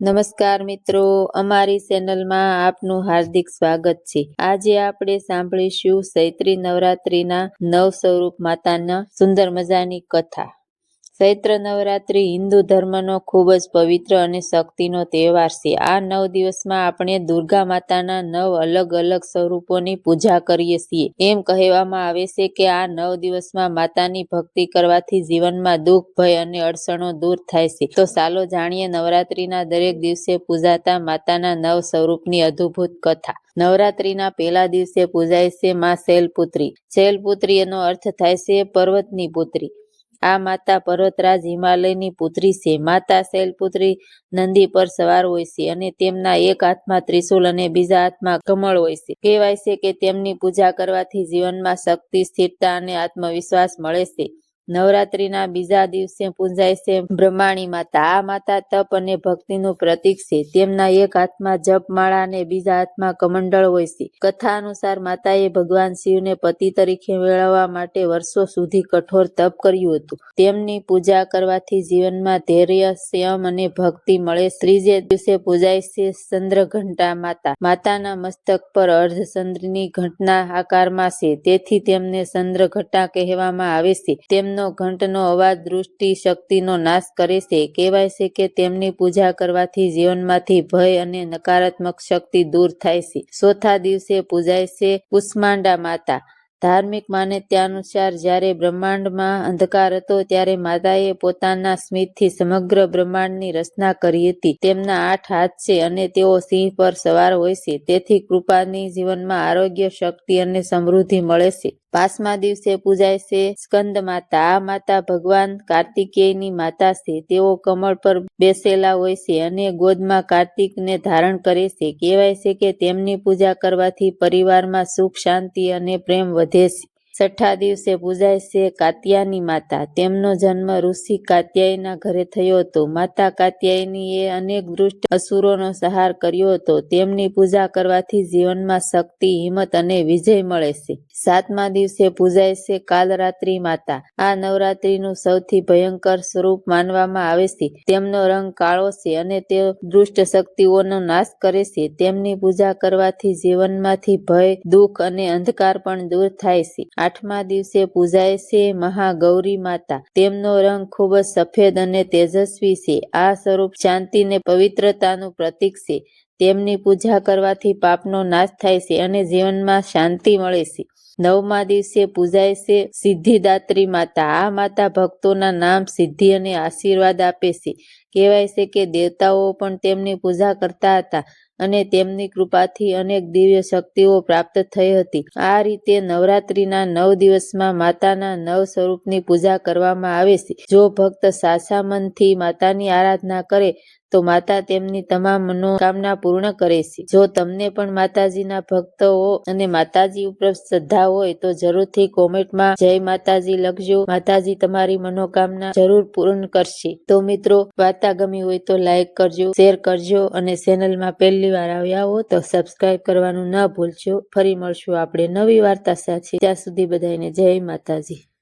નમસ્કાર મિત્રો, અમારી ચેનલમાં આપનું હાર્દિક સ્વાગત છે। આજે આપણે સાંભળીશું ચૈત્રી નવરાત્રીના નવ સ્વરૂપ માતાના સુંદર મજાની કથા। ચૈત્ર નવરાત્રી હિન્દુ ધર્મનો ખૂબ જ પવિત્ર અને શક્તિનો તહેવાર છે। આ 9 દિવસમાં આપણે દુર્ગા માતાના 9 અલગ અલગ સ્વરૂપોની પૂજા કરીએ છીએ। એમ કહેવામાં આવે છે કે આ 9 દિવસમાં માતાની ભક્તિ કરવાથી જીવનમાં દુઃખ, ભય અને અડચણો દૂર થાય છે। તો ચાલો જાણીએ નવરાત્રીના દરેક દિવસે પૂજાતા માતાના 9 સ્વરૂપની અદ્ભુત કથા। નવરાત્રીના પહેલા દિવસે પૂજાય છે માં શૈલપુત્રી। શૈલપુત્રી એનો અર્થ થાય છે પર્વતની પુત્રી। આ માતા પર્વતરાજ હિમાલયની પુત્રી છે। માતા શૈલપુત્રી નંદી પર સવાર હોય છે અને તેમના એક હાથમાં ત્રિશૂલ અને બીજા હાથમાં કમળ હોય છે। કહેવાય છે કે તેમની પૂજા કરવાથી જીવનમાં શક્તિ, સ્થિરતા અને આત્મવિશ્વાસ મળે છે। નવરાત્રીના બીજા દિવસે પૂજાય છે બ્રહ્માણી માતા। આ માતા તપ અને ભક્તિનું પ્રતીક છે। તેમના એક હાથમાં જપમાળા અને બીજા હાથમાં કમંડળ હોય છે। કથા અનુસાર માતાએ ભગવાન શિવને પતિ તરીકે મેળવવા માટે વર્ષો સુધી કઠોર તપ કર્યું હતું। તેમની પૂજા કરવાથી જીવનમાં ધૈર્ય, સંયમ અને ભક્તિ મળે છે। ત્રીજે દિવસે પૂજાય છે ચંદ્રઘંટા માતા। માતાના મસ્તક પર અર્ધચંદ્રની ઘંટના આકારમાં છે, તેથી તેમને ચંદ્રઘંટા કહેવામાં આવે છે। તેમનો ઘંટનો અવાજ દૃષ્ટિ શક્તિનો નાશ કરે છે। કહેવાય છે કે તેમની પૂજા કરવાથી જીવનમાંથી ભય અને નકારાત્મક શક્તિ દૂર થાય છે। ચોથા દિવસે પૂજાય છે કુષ્માંડા માતા। ધાર્મિક માન્યતા અનુસાર જ્યારે બ્રહ્માંડમાં અંધકાર હતો ત્યારે માતાએ પોતાના સ્મિતથી સમગ્ર બ્રહ્માંડની રચના કરી હતી। તેમના 8 હાથ છે અને તેઓ સિંહ પર સવાર હોય છે, તેથી કૃપાની જીવનમાં આરોગ્ય, શક્તિ અને સમૃદ્ધિ મળે છે। પાંચમા દિવસે પૂજાય છે સ્કંદ માતા। આ માતા ભગવાન કાર્તિકેયની માતા છે। તેઓ કમળ પર બેસેલા હોય છે અને ગોદમાં કાર્તિકને ધારણ કરે છે। કહેવાય છે કે તેમની પૂજા કરવાથી પરિવારમાં સુખ, શાંતિ અને પ્રેમ વધે છે। છઠ્ઠા દિવસે પૂજાય છે કાત્યાયની માતા। તેમનો જન્મ ઋષિ કાત્યાયના ઘરે થયો હતો। માતા કાત્યાયનીએ અનેક દુષ્ટ અસુરોનો સંહાર કર્યો હતો। તેમની પૂજા કરવાથી જીવનમાં શક્તિ, હિંમત અને વિજય મળે છે। સાતમા દિવસે પૂજાય છે કાલરાત્રી માતા। આ નવરાત્રીનું સૌથી ભયંકર સ્વરૂપ માનવામાં આવે છે। તેમનો રંગ કાળો છે અને તેઓ દુષ્ટ શક્તિઓનો નાશ કરે છે। તેમની પૂજા કરવાથી જીવનમાંથી ભય, દુઃખ અને અંધકાર પણ દૂર થાય છે। આઠમા દિવસે પૂજાય છે મહાગૌરી માતા। તેમનો રંગ ખૂબ જ સફેદ અને તેજસ્વી છે। આ સ્વરૂપ શાંતિ અને પવિત્રતાનું પ્રતીક છે। તેમની પૂજા કરવાથી પાપનો નાશ થાય છે અને જીવનમાં શાંતિ મળે છે। નવમા દિવસે પૂજાય છે સિદ્ધિદાત્રી માતા। આ માતા ભક્તોના નામ, સિદ્ધિ અને આશીર્વાદ આપે છે। કહેવાય છે કે દેવતાઓ પણ તેમની પૂજા કરતા હતા અને તેમની કૃપાથી અનેક દિવ્ય શક્તિઓ પ્રાપ્ત થઈ હતી। આ રીતે નવરાત્રીના 9 દિવસમાં માતાના 9 સ્વરૂપની પૂજા કરવામાં આવે છે। જો ભક્ત સાચા મનથી માતાની આરાધના કરે તો માતા તેમની તમામ મનોકામના પૂર્ણ કરે છે। જો તમને પણ માતાજીના ભક્ત હો અને માતાજી ઉપર શ્રદ્ધા હોય તો જરૂરથી કોમેન્ટમાં જય માતાજી લખજો। માતાજી તમારી મનોકામના જરૂર પૂર્ણ કરશે। તો મિત્રો, વાર્તા ગમી હોય તો લાઈક કરજો, શેર કરજો અને ચેનલમાં પહેલી વાર આવ્યા હો તો સબસ્ક્રાઇબ કરવાનું ન ભૂલશો। ફરી મળશું આપણે નવી વાર્તા સાથે। ત્યાં સુધી બધાને જય માતાજી।